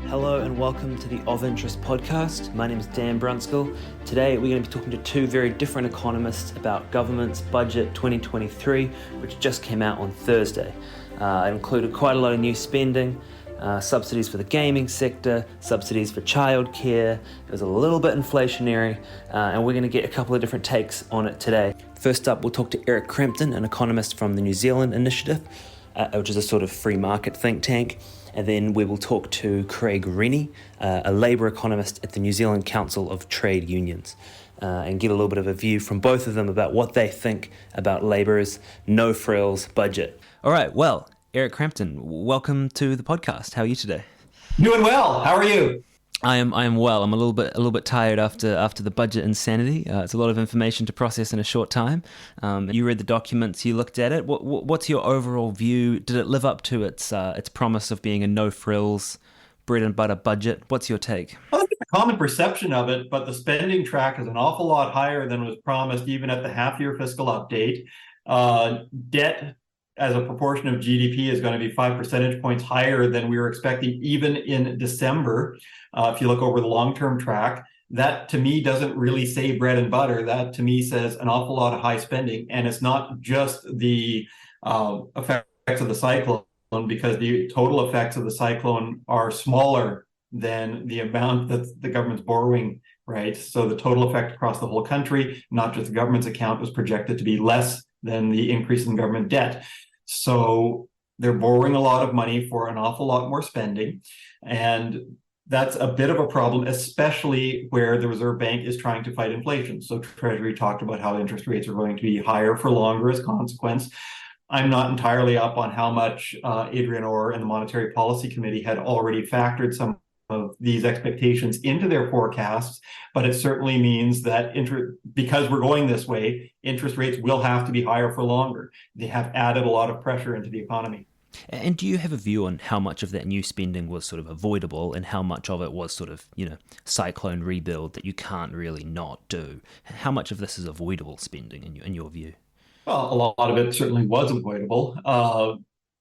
Hello and welcome to the Of Interest podcast. My name is Dan Brunskill. Today we're going to be talking to two very different economists about government's budget 2023, which just came out on Thursday. It included quite a lot of new spending, subsidies for the gaming sector, subsidies for childcare. It was a little bit inflationary, and we're going to get a couple of different takes on it today. First up, we'll talk to Eric Crampton, an economist from the New Zealand Initiative, which is a sort of free market think tank. And then we will talk to Craig Renney, a Labour economist at the New Zealand Council of Trade Unions, and get a little bit of a view from both of them about what they think about Labour's No-Frills budget. All right, well, Eric Crampton, welcome to the podcast. How are you today? Doing well. How are you? I am well. I'm a little bit tired after the budget insanity. It's a lot of information to process in a short time. You read the documents, you looked at it. What's your overall view? Did it live up to its promise of being a no-frills, bread and butter budget? What's your take? Well, it's a common perception of it, but the spending track is an awful lot higher than was promised even at the half-year fiscal update. Debt as a proportion of GDP is going to be 5 percentage points higher than we were expecting even in December. If you look over the long-term track, that to me doesn't really say bread and butter. That to me says an awful lot of high spending. And it's not just the effects of the cyclone, because the total effects of the cyclone are smaller than the amount that the government's borrowing, right? So the total effect across the whole country, not just the government's account, was projected to be less than the increase in government debt. So they're borrowing a lot of money for an awful lot more spending. And that's a bit of a problem, especially where the Reserve Bank is trying to fight inflation. So Treasury talked about how interest rates are going to be higher for longer as a consequence. I'm not entirely up on how much Adrian Orr and the Monetary Policy Committee had already factored some of these expectations into their forecasts, but it certainly means that because we're going this way, interest rates will have to be higher for longer. They have added a lot of pressure into the economy. And do you have a view on how much of that new spending was sort of avoidable and how much of it was sort of, cyclone rebuild that you can't really not do? How much of this is avoidable spending in your view? Well, a lot of it certainly was avoidable.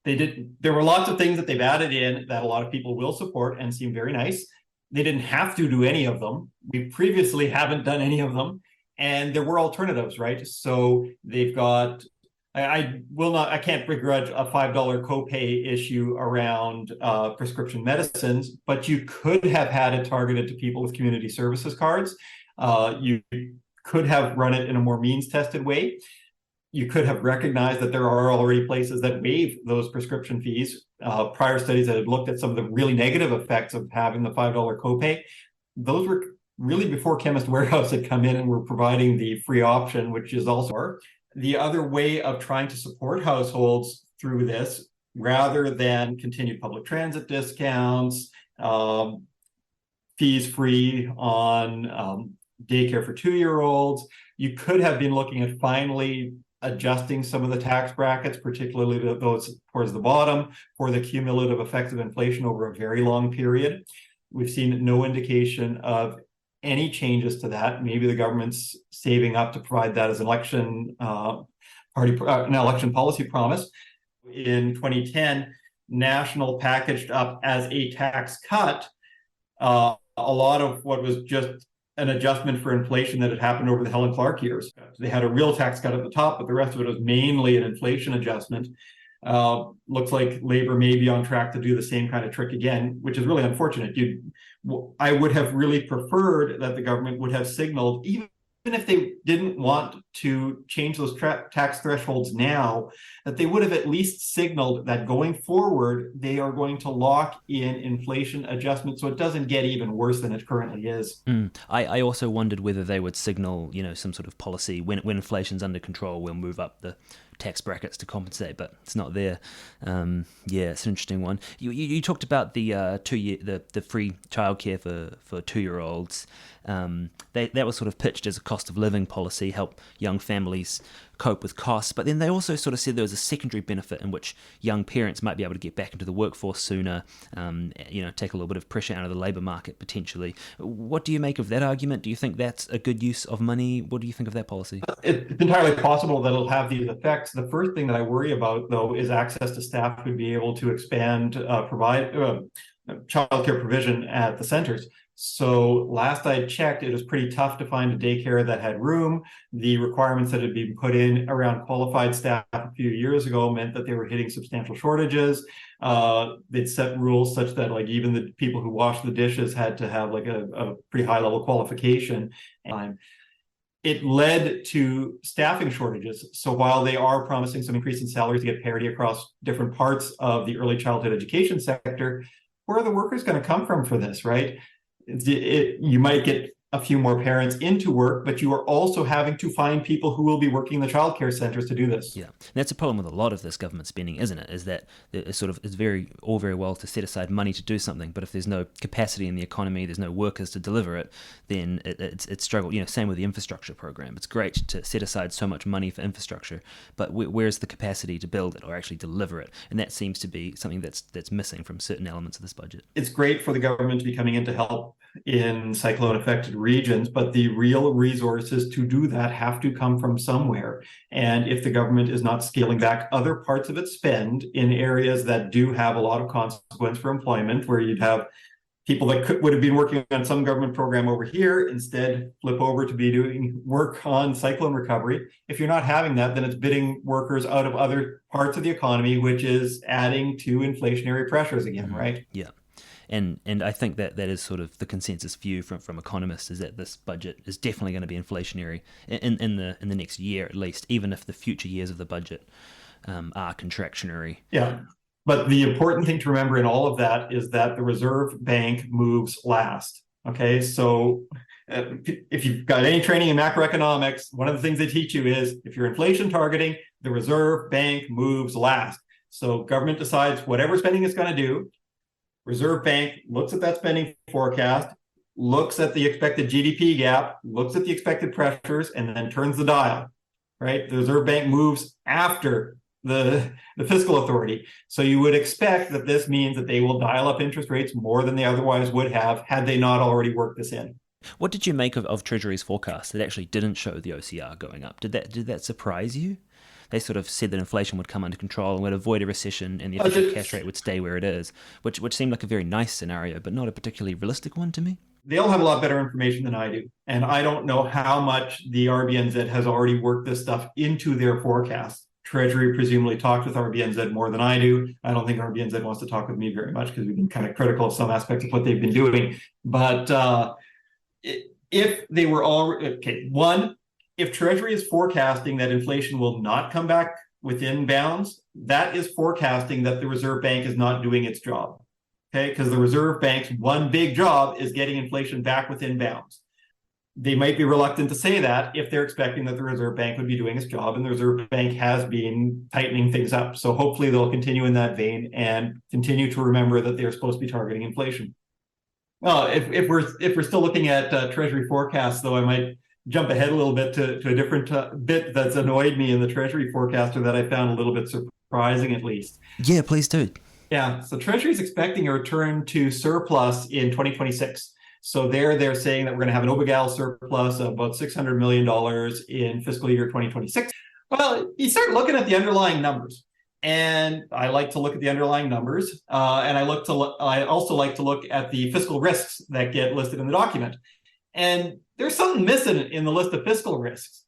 There were lots of things that they've added in that a lot of people will support and seem very nice. They didn't have to do any of them. We previously haven't done any of them. And there were alternatives, right? So they've got, I can't begrudge a $5 copay issue around prescription medicines, but you could have had it targeted to people with community services cards. You could have run it in a more means-tested way. You could have recognized that there are already places that waive those prescription fees. Prior studies that had looked at some of the really negative effects of having the $5 copay, those were really before Chemist Warehouse had come in and were providing the free option, which is also the other way of trying to support households through this, rather than continued public transit discounts, fees free on daycare for 2-year-olds. You could have been looking at finally adjusting some of the tax brackets, particularly those towards the bottom, for the cumulative effects of inflation over a very long period. We've seen no indication of any changes to that. Maybe the government's saving up to provide that as an election policy promise. In 2010, National packaged up as a tax cut a lot of what was just an adjustment for inflation that had happened over the Helen Clark years. They had a real tax cut at the top, but the rest of it was mainly an inflation adjustment. Looks like Labour may be on track to do the same kind of trick again, which is really unfortunate. I would have really preferred that the government would have signaled, even if they didn't want to change those tax thresholds now, that they would have at least signaled that going forward, they are going to lock in inflation adjustment so it doesn't get even worse than it currently is. I also wondered whether they would signal, some sort of policy when inflation's under control, we'll move up the tax brackets to compensate, but it's not there. It's an interesting one. You talked about the free childcare for 2-year-olds. That was sort of pitched as a cost of living policy, help young families cope with costs. But then they also sort of said there was a secondary benefit in which young parents might be able to get back into the workforce sooner, take a little bit of pressure out of the labour market potentially. What do you make of that argument? Do you think that's a good use of money? What do you think of that policy? It's entirely possible that it'll have these effects. The first thing that I worry about, though, is access to staff who'd be able to provide childcare provision at the centers. So last I checked, it was pretty tough to find a daycare that had room. The requirements that had been put in around qualified staff a few years ago meant that they were hitting substantial shortages. They'd set rules such that even the people who wash the dishes had to have a pretty high level qualification. And it led to staffing shortages. So while they are promising some increase in salaries to get parity across different parts of the early childhood education sector, where are the workers going to come from for this, right? You might get a few more parents into work, but you are also having to find people who will be working in the childcare centers to do this. Yeah, and that's a problem with a lot of this government spending, isn't it? Is that it's very well to set aside money to do something, but if there's no capacity in the economy, there's no workers to deliver it, then it's struggle. Same with the infrastructure program. It's great to set aside so much money for infrastructure, but where's the capacity to build it or actually deliver it? And that seems to be something that's missing from certain elements of this budget. It's great for the government to be coming in to help in cyclone-affected regions, but the real resources to do that have to come from somewhere. And if the government is not scaling back other parts of its spend in areas that do have a lot of consequence for employment, where you'd have people that would have been working on some government program over here instead flip over to be doing work on cyclone recovery. If you're not having that, then it's bidding workers out of other parts of the economy, which is adding to inflationary pressures again, right? Yeah. And I think that is sort of the consensus view from economists, is that this budget is definitely going to be inflationary in the next year at least, even if the future years of the budget are contractionary. Yeah, but the important thing to remember in all of that is that the Reserve Bank moves last. Okay, so if you've got any training in macroeconomics, one of the things they teach you is if you're inflation targeting, the Reserve Bank moves last. So government decides whatever spending it's going to do. Reserve Bank looks at that spending forecast, looks at the expected GDP gap, looks at the expected pressures, and then turns the dial, right? The Reserve Bank moves after the fiscal authority. So you would expect that this means that they will dial up interest rates more than they otherwise would have had they not already worked this in. What did you make of Treasury's forecast that actually didn't show the OCR going up? Did that surprise you? They sort of said that inflation would come under control and would avoid a recession and the official cash rate would stay where it is, which seemed like a very nice scenario, but not a particularly realistic one to me. They'll have a lot better information than I do. And I don't know how much the RBNZ has already worked this stuff into their forecast. Treasury presumably talked with RBNZ more than I do. I don't think RBNZ wants to talk with me very much because we've been kind of critical of some aspects of what they've been doing. But if they were all, okay, one, if Treasury is forecasting that inflation will not come back within bounds, that is forecasting that the Reserve Bank is not doing its job. Okay, because the Reserve Bank's one big job is getting inflation back within bounds. They might be reluctant to say that if they're expecting that the Reserve Bank would be doing its job, and the Reserve Bank has been tightening things up. So hopefully they'll continue in that vein and continue to remember that they're supposed to be targeting inflation. Well, if we're still looking at Treasury forecasts, though, I might jump ahead a little bit to a different bit that's annoyed me in the Treasury forecaster that I found a little bit surprising, at least. Yeah, please do. Yeah, so Treasury is expecting a return to surplus in 2026. So they're saying that we're going to have an OBGAL surplus of about $600 million in fiscal year 2026. Well, you start looking at the underlying numbers. And I like to look at the underlying numbers. And I also like to look at the fiscal risks that get listed in the document. And there's something missing in the list of fiscal risks,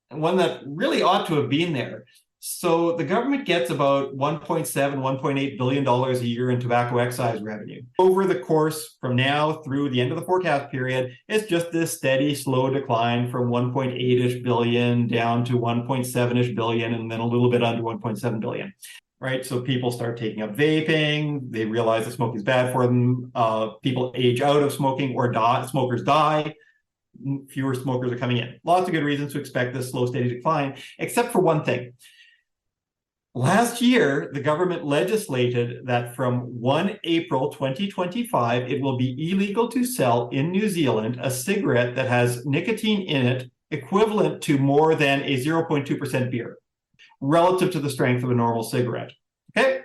and one that really ought to have been there. So the government gets about $1.7, $1.8 billion a year in tobacco excise revenue. Over the course from now through the end of the forecast period, it's just this steady, slow decline from 1.8-ish billion down to 1.7-ish billion, and then a little bit under 1.7 billion. Right, so people start taking up vaping. They realize that smoking is bad for them. People age out of smoking or die. Smokers die. Fewer smokers are coming in. Lots of good reasons to expect this slow, steady decline, except for one thing. Last year, the government legislated that from 1 April 2025, it will be illegal to sell in New Zealand a cigarette that has nicotine in it equivalent to more than a 0.2% beer relative to the strength of a normal cigarette. Okay?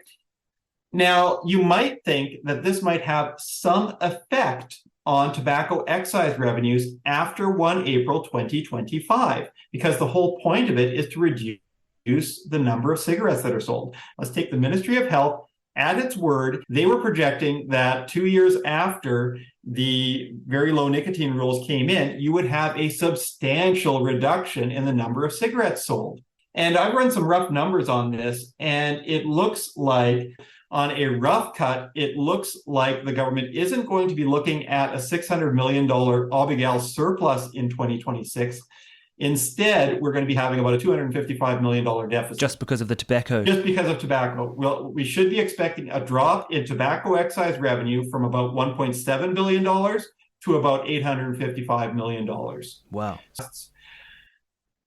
Now, you might think that this might have some effect on tobacco excise revenues after 1 April 2025, because the whole point of it is to reduce the number of cigarettes that are sold. Let's take the Ministry of Health at its word. They were projecting that 2 years after the very low nicotine rules came in, you would have a substantial reduction in the number of cigarettes sold. And I've run some rough numbers on this, and it looks like, on a rough cut, it looks like the government isn't going to be looking at a $600 million Obligale surplus in 2026. Instead, we're going to be having about a $255 million deficit. Just because of the tobacco? Just because of tobacco. Well, we should be expecting a drop in tobacco excise revenue from about $1.7 billion to about $855 million. Wow.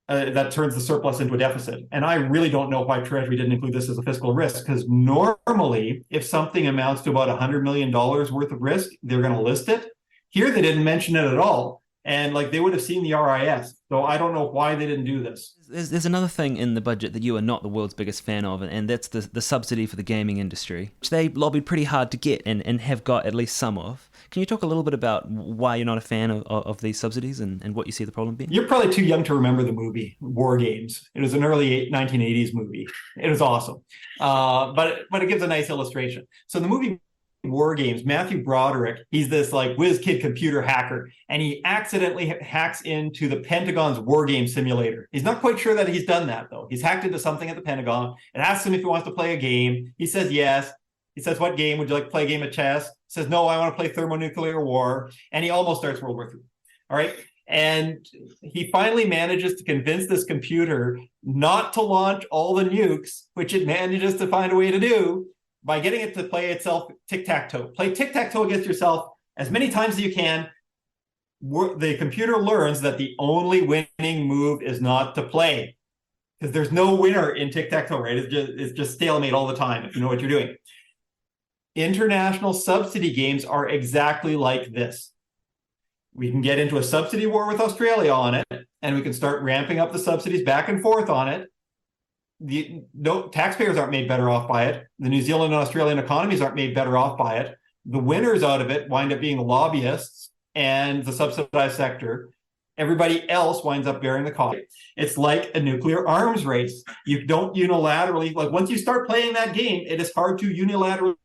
That turns the surplus into a deficit. And I really don't know why Treasury didn't include this as a fiscal risk, because normally, if something amounts to about $100 million worth of risk, they're going to list it. Here, they didn't mention it at all. And they would have seen the RIS. So I don't know why they didn't do this. There's another thing in the budget that you are not the world's biggest fan of, and that's the subsidy for the gaming industry, which they lobbied pretty hard to get and have got at least some of. Can you talk a little bit about why you're not a fan of these subsidies and what you see the problem being? You're probably too young to remember the movie War Games. It was an early 1980s movie. It was awesome. But it gives a nice illustration. So in the movie War Games, Matthew Broderick, he's this whiz kid computer hacker, and he accidentally hacks into the Pentagon's war game simulator. He's not quite sure that he's done that, though. He's hacked into something at the Pentagon. It asks him if he wants to play a game. He says yes. He says, "What game? Would you like to play a game of chess?" He says, "No, I want to play thermonuclear war." And he almost starts World War III. All right. And he finally manages to convince this computer not to launch all the nukes, which it manages to find a way to do, by getting it to play itself tic-tac-toe. Play tic-tac-toe against yourself as many times as you can. The computer learns that the only winning move is not to play, because there's no winner in tic-tac-toe, right? It's just stalemate all the time if you know what you're doing. International subsidy games are exactly like this. We can get into a subsidy war with Australia on it, and we can start ramping up the subsidies back and forth on it. Taxpayers aren't made better off by it. The New Zealand and Australian economies aren't made better off by it. The winners out of it wind up being the lobbyists and the subsidized sector. Everybody else winds up bearing the cost. It's like a nuclear arms race. You don't unilaterally, once you start playing that game, it is hard to unilaterally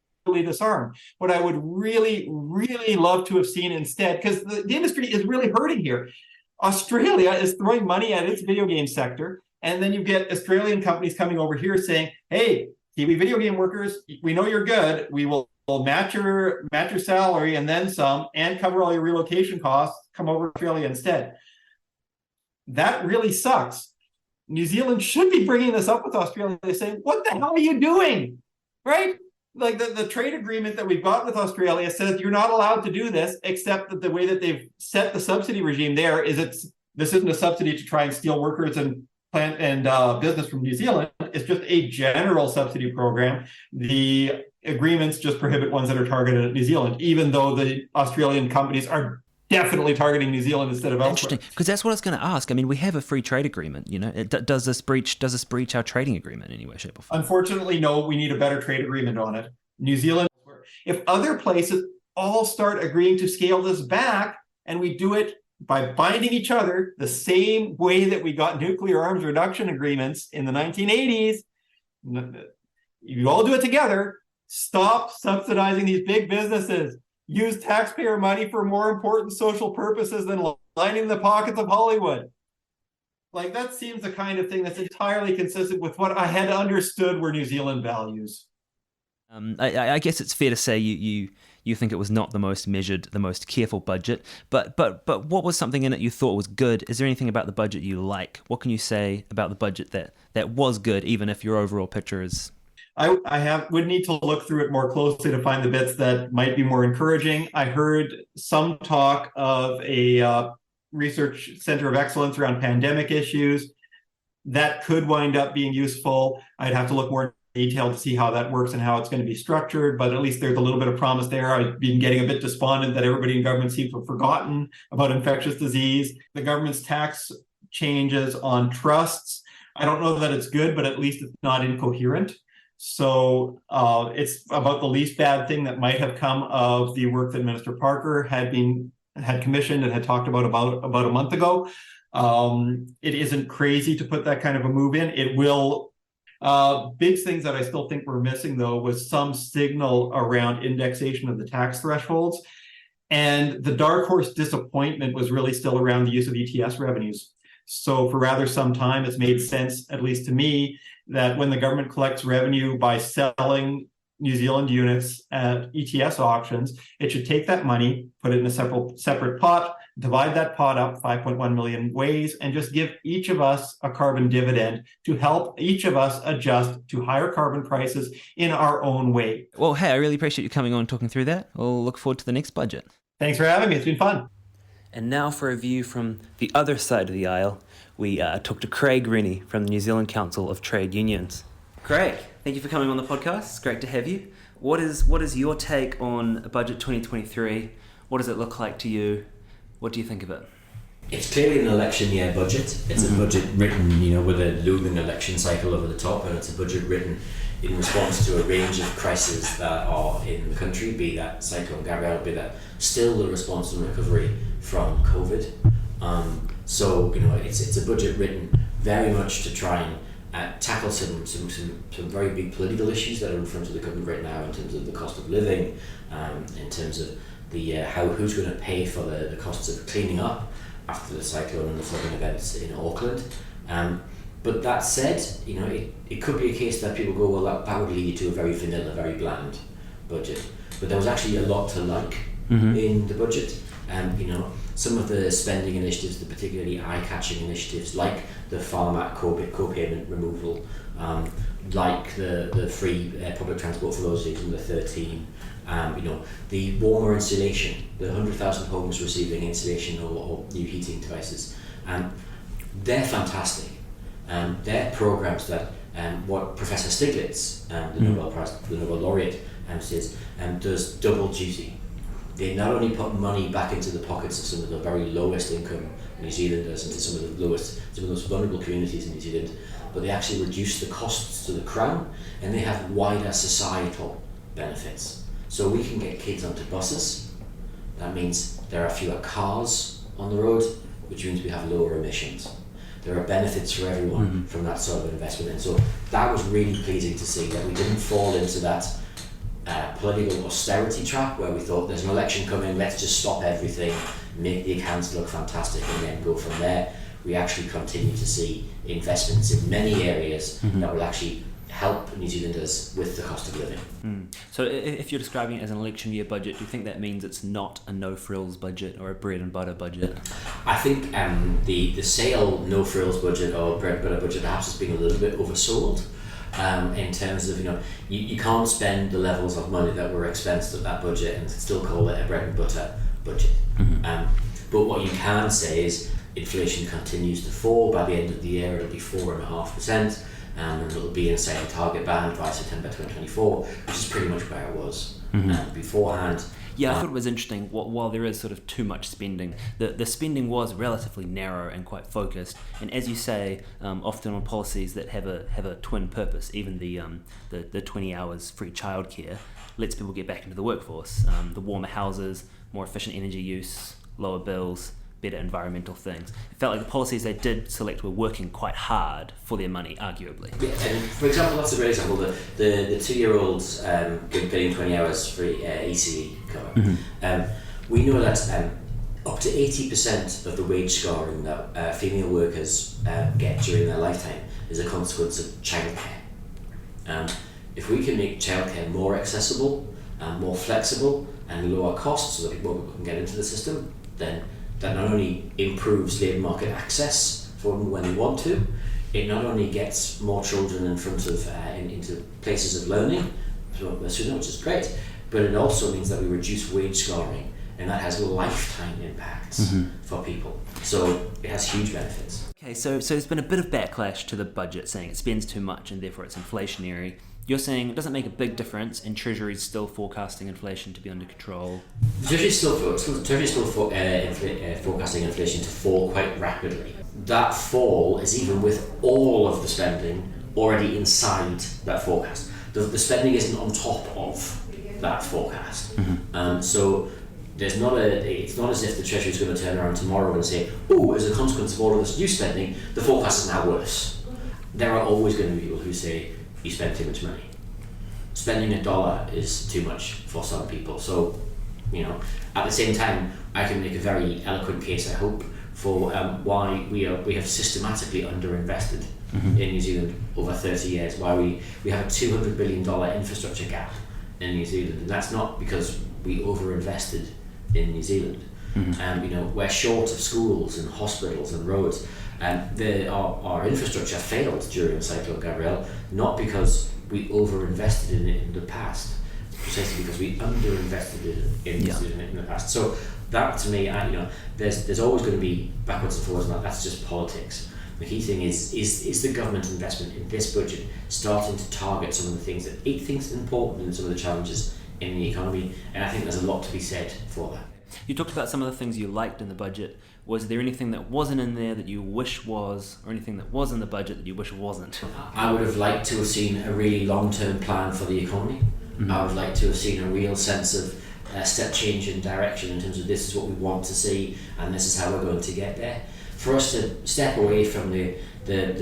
disarm. What I would really, really love to have seen instead, because the industry is really hurting here. Australia is throwing money at its video game sector. And then you get Australian companies coming over here saying, "Hey, Kiwi video game workers, we know you're good. We will match your salary and then some, and cover all your relocation costs. Come over to Australia instead." That really sucks. New Zealand should be bringing this up with Australia, saying, "What the hell are you doing?" Right? The trade agreement that we've got with Australia says you're not allowed to do this, except that the way that they've set the subsidy regime there is this isn't a subsidy to try and steal workers and plant and business from New Zealand. It's just a general subsidy program. The agreements just prohibit ones that are targeted at New Zealand, even though the Australian companies are definitely targeting New Zealand instead of elsewhere. Interesting, because that's what I was going to ask. I mean, we have a free trade agreement. Does this breach our trading agreement in any way, shape, or form? Unfortunately, no. We need a better trade agreement on it. New Zealand, if other places all start agreeing to scale this back, and we do it by binding each other the same way that we got nuclear arms reduction agreements in the 1980s, you all do it together. Stop subsidizing these big businesses. Use taxpayer money for more important social purposes than lining the pockets of Hollywood. That seems the kind of thing that's entirely consistent with what I had understood were New Zealand values. I guess it's fair to say you think it was not the most measured, the most careful budget, but what was something in it you thought was good? Is there anything about the budget you like? What can you say about the budget that was good, even if your overall picture is... I would need to look through it more closely to find the bits that might be more encouraging. I heard some talk of a research center of excellence around pandemic issues. That could wind up being useful. I'd have to look more in detail to see how that works and how it's going to be structured, but at least there's a little bit of promise there. I've been getting a bit despondent that everybody in government seems to have forgotten about infectious disease. The government's tax changes on trusts. I don't know that it's good, but at least it's not incoherent. So it's about the least bad thing that might have come of the work that Minister Parker had commissioned and had talked about a month ago. It isn't crazy to put that kind of a move in. It will. Big things that I still think we're missing, though, was some signal around indexation of the tax thresholds. And the dark horse disappointment was really still around the use of ETS revenues. So for rather some time, it's made sense, at least to me, that when the government collects revenue by selling New Zealand units at ETS auctions, it should take that money, put it in a separate pot, divide that pot up 5.1 million ways, and just give each of us a carbon dividend to help each of us adjust to higher carbon prices in our own way. Well, hey, I really appreciate you coming on and talking through that. We'll look forward to the next budget. Thanks for having me. It's been fun. And now for a view from the other side of the aisle, we talked to Craig Renney from the New Zealand Council of Trade Unions. Craig, thank you for coming on the podcast. It's great to have you. What is your take on Budget 2023? What does it look like to you? What do you think of it? It's clearly an election year budget. It's a budget written, with a looming election cycle over the top, and it's a budget written in response to a range of crises that are in the country, be that Cyclone Gabrielle, be that still the response and recovery from COVID. So it's a budget written very much to try and tackle some very big political issues that are in front of the government right now, in terms of the cost of living, in terms of the who's going to pay for the costs of cleaning up after the cyclone and the flooding events in Auckland. But that said, it could be a case that people go, well, that would lead to a very vanilla, very bland budget. But there was actually a lot to like in the budget. Some of the spending initiatives, the particularly eye-catching initiatives, like the Farm co-payment removal, like the free public transport for those who's under 13, the warmer insulation, the 100,000 homes receiving insulation or new heating devices, they're fantastic. They're programs that what Professor Stiglitz, the Nobel laureate, says does double duty. They not only put money back into the pockets of some of the very lowest income New Zealanders, into some of the most vulnerable communities in New Zealand, but they actually reduce the costs to the Crown, and they have wider societal benefits. So we can get kids onto buses. That means there are fewer cars on the road, which means we have lower emissions. There are benefits for everyone from that sort of investment, and so that was really pleasing to see, that we didn't fall into that political austerity trap where we thought there's an election coming, let's just stop everything, make the accounts look fantastic, and then go from there. We actually continue to see investments in many areas that will actually help New Zealanders with the cost of living. So if you're describing it as an election year budget, do you think that means it's not a no-frills budget or a bread and butter budget? I think the sale no-frills budget or bread and butter budget perhaps has been a little bit oversold. In terms of, you can't spend the levels of money that were expensed at that budget and still call it a bread and butter budget. But what you can say is inflation continues to fall. By the end of the year, it'll be 4.5%, and it'll be inside the target band by September 2024, which is pretty much where it was beforehand. Yeah, I thought it was interesting. While there is sort of too much spending, the spending was relatively narrow and quite focused. And as you say, often on policies that have a twin purpose, even the 20 hours free childcare lets people get back into the workforce. The warmer houses, more efficient energy use, lower bills, better environmental things. It felt like the policies they did select were working quite hard for their money, arguably. Yeah, and for example, that's a great example. The 2-year-olds getting 20 hours free ECE cover. We know that up to 80% of the wage scoring that female workers get during their lifetime is a consequence of childcare. If we can make childcare more accessible and more flexible and lower costs so that people can get into the system, then that not only improves labour market access for them when they want to, it not only gets more children in front of into places of learning, which is great, but it also means that we reduce wage scoring, and that has lifetime impacts for people. So it has huge benefits. Okay, so there's been a bit of backlash to the budget, saying it spends too much and therefore it's inflationary. You're saying it doesn't make a big difference, and Treasury's still forecasting inflation to be under control. The Treasury's still forecasting inflation to fall quite rapidly. That fall is even with all of the spending already inside that forecast. The spending isn't on top of that forecast. So it's not as if the Treasury is going to turn around tomorrow and say, oh, as a consequence of all of this new spending, the forecast is now worse. There are always going to be people who say, you spend too much money. Spending $1 is too much for some people. So, at the same time, I can make a very eloquent case, I hope, for why we have systematically underinvested in New Zealand over 30 years, why we have a $200 billion infrastructure gap in New Zealand, and that's not because we overinvested in New Zealand. We're short of schools and hospitals and roads, and our infrastructure failed during Cyclone Gabrielle, not because we overinvested in it in the past, precisely because we underinvested in it in the past. So that, to me, there's always going to be backwards and forwards, and that's just politics. The key thing is the government investment in this budget starting to target some of the things that it thinks are important and some of the challenges in the economy, and I think there's a lot to be said for that. You talked about some of the things you liked in the budget. Was there anything that wasn't in there that you wish was, or anything that was in the budget that you wish wasn't? I would have liked to have seen a really long-term plan for the economy. I would like to have seen a real sense of step change in direction in terms of this is what we want to see and this is how we're going to get there. For us to step away from the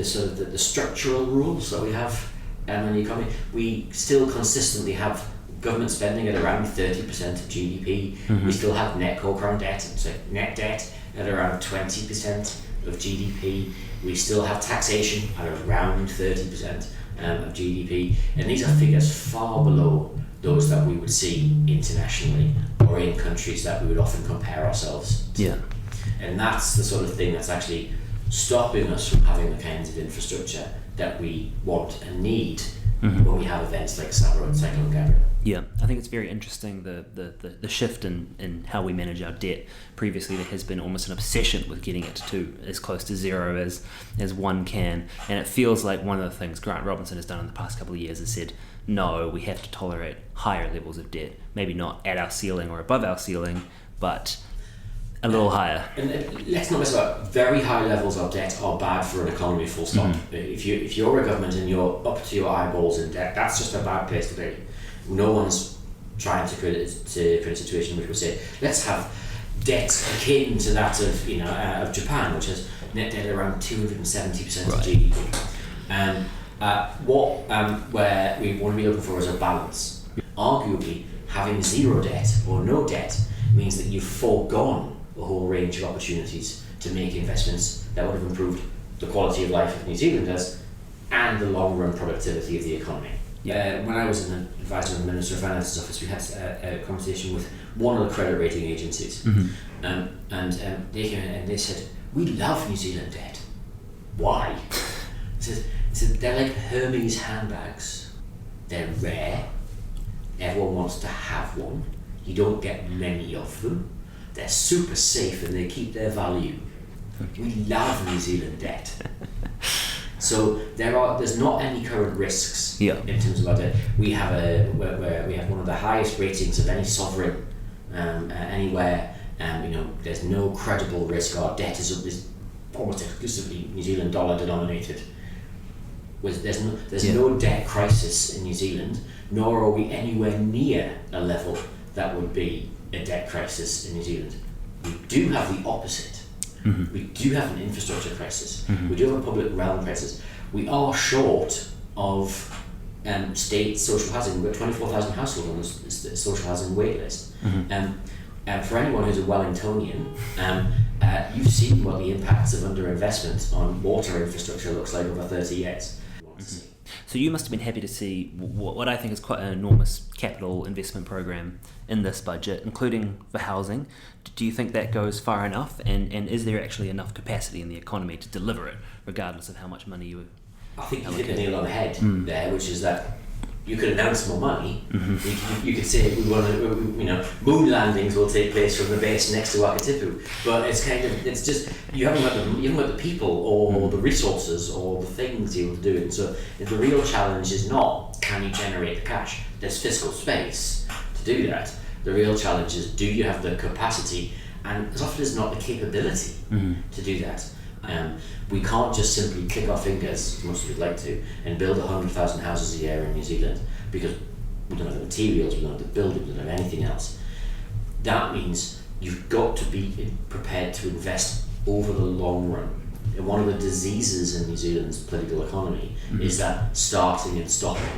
sort of the structural rules that we have in the economy, we still consistently have government spending at around 30% of GDP. We still have net core current debt, so net debt at around 20% of GDP. We still have taxation at around 30% of GDP, and these are figures far below those that we would see internationally or in countries that we would often compare ourselves to. Yeah. And that's the sort of thing that's actually stopping us from having the kinds of infrastructure that we want and need when we have events like Cyclone Gabrielle. Yeah, I think it's very interesting the shift in how we manage our debt. Previously, there has been almost an obsession with getting it to as close to zero as one can, and it feels like one of the things Grant Robinson has done in the past couple of years is said, no, we have to tolerate higher levels of debt, maybe not at our ceiling or above our ceiling, but a little higher. And let's not mess about. Very high levels of debt are bad for an economy, full stop. If you're a government and you're up to your eyeballs in debt, that's just a bad place to be. No one's trying to create a situation which would say, let's have debt akin to that of Japan, which has net debt around 270% of GDP. Where we want to be looking for is a balance. Arguably, having zero debt or no debt means that you've foregone a whole range of opportunities to make investments that would have improved the quality of life of New Zealanders and the long-run productivity of the economy. When I was an advisor in the Minister of Finance's office, we had a conversation with one of the credit rating agencies, and they came in and they said, "We love New Zealand debt. Why?" He said they're like Hermes handbags. They're rare. Everyone wants to have one. You don't get many of them. They're super safe and they keep their value. We love New Zealand debt. So there's not any current risks in terms of our debt. We have one of the highest ratings of any sovereign anywhere. There's no credible risk. Our debt is almost exclusively New Zealand dollar denominated. There's no debt crisis in New Zealand, nor are we anywhere near a level that would be a debt crisis in New Zealand. We do have the opposite. We do have an infrastructure crisis. We do have a public realm crisis. We are short of state social housing. We've got 24,000 households on the social housing wait list. For anyone who's a Wellingtonian, you've seen what the impacts of underinvestment on water infrastructure looks like over 30 years. So you must have been happy to see what I think is quite an enormous capital investment program in this budget, including for housing. Do you think that goes far enough? And is there actually enough capacity in the economy to deliver it, regardless of how much money you I think you hit the nail on the head there, which is that you could announce more money. You could say we want to, moon landings will take place from the base next to Wakatipu. But it's just you haven't got the people or the resources or the things able to do it. So the real challenge is not can you generate the cash. There's fiscal space to do that. The real challenge is do you have the capacity, and as often as not the capability to do that. We can't just simply click our fingers, as much as we'd like to, and build 100,000 houses a year in New Zealand because we don't have the materials, we don't have the buildings, we don't have anything else. That means you've got to be prepared to invest over the long run. And one of the diseases in New Zealand's political economy is that starting and stopping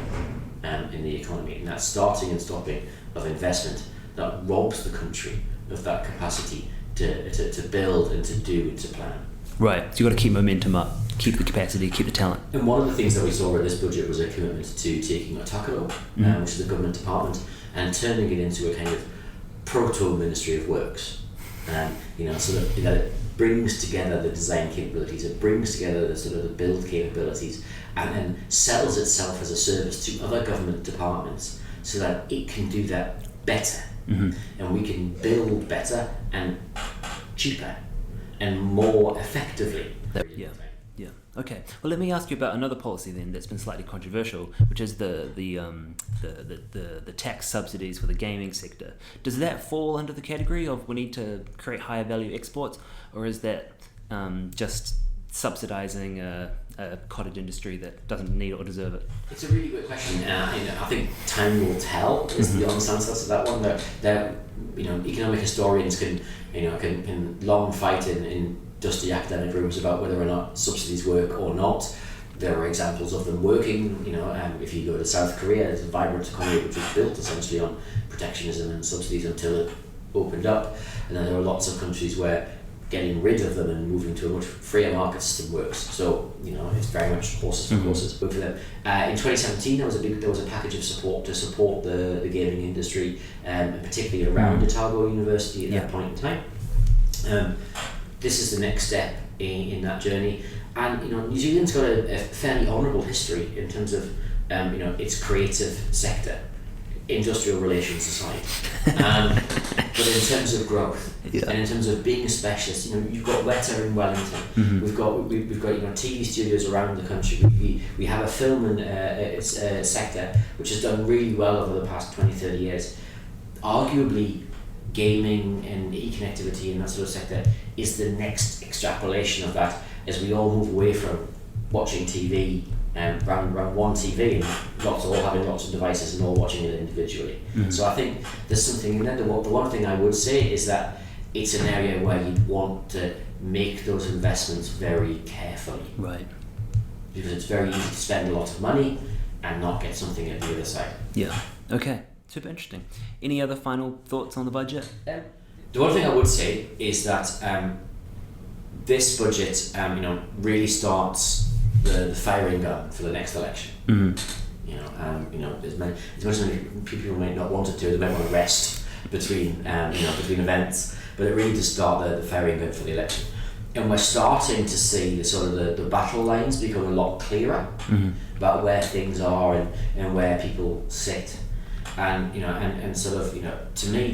in the economy, and that starting and stopping of investment that robs the country of that capacity to build and to do and to plan. Right, so you've got to keep momentum up, keep the capacity, keep the talent. And one of the things that we saw with this budget was a commitment to taking Otakaro, which is a government department, and turning it into a kind of proto-Ministry of Works. So that it brings together the design capabilities, it brings together the sort of the build capabilities, and then settles itself as a service to other government departments so that it can do that better. And we can build better and cheaper and more effectively. Yeah. Okay. Well, let me ask you about another policy then that's been slightly controversial, which is the tax subsidies for the gaming sector. Does that fall under the category of we need to create higher value exports, or is that just subsidising a cottage industry that doesn't need or deserve it? It's a really good question. I think time will tell is the honest answer to that one. That economic historians can long fight in dusty academic rooms about whether or not subsidies work or not. There are examples of them working. If you go to South Korea, there's a vibrant economy which was built essentially on protectionism and subsidies until it opened up. And then there are lots of countries where getting rid of them and moving to a much freer market system works. So it's very much horses for courses. But for them, in 2017 there was a package of support to support the gaming industry, and particularly around Otago University at that point in time. This is the next step in that journey, and New Zealand's got a fairly honourable history in terms of its creative sector, industrial relations aside. But in terms of growth and in terms of being a specialist, you've got Weta in Wellington. We've got TV studios around the country. We have a film and sector which has done really well over the past 20-30 years. Arguably, gaming and e-connectivity and that sort of sector is the next extrapolation of that as we all move away from watching TV around one TV and all having lots of devices and all watching it individually. So I think there's something in there. The one thing I would say is that it's an area where you'd want to make those investments very carefully. Right. Because it's very easy to spend a lot of money and not get something at the other side. Yeah. Okay. Super interesting. Any other final thoughts on the budget? The one thing I would say is that this budget, really starts the firing gun for the next election. As much as people might not want it to, they might want to rest between events, but it really does start the firing gun for the election. And we're starting to see the battle lines become a lot clearer about where things are and where people sit. And to me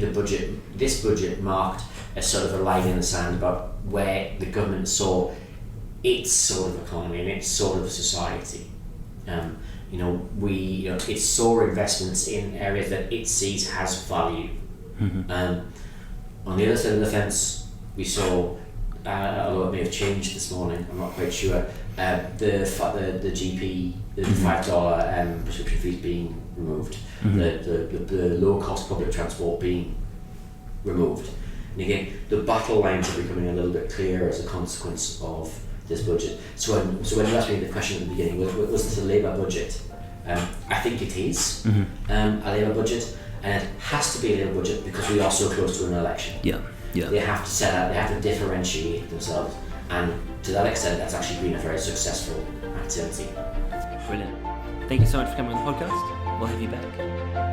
this budget marked a sort of a line in the sand about where the government saw its sort of economy and its sort of society. It saw investments in areas that it sees has value. On the other side of the fence, we saw, although it may have changed this morning, I'm not quite sure, the GP, the $5 prescription fees being removed, the low-cost public transport being removed. And again, the battle lines are becoming a little bit clearer as a consequence of this budget. So when you asked me the question at the beginning, was this a Labour budget? I think it is a Labour budget, and it has to be a Labour budget because we are so close to an election. Yeah. They have to set out, they have to differentiate themselves, and to that extent, that's actually been a very successful activity. Brilliant. Thank you so much for coming on the podcast. We'll have you back.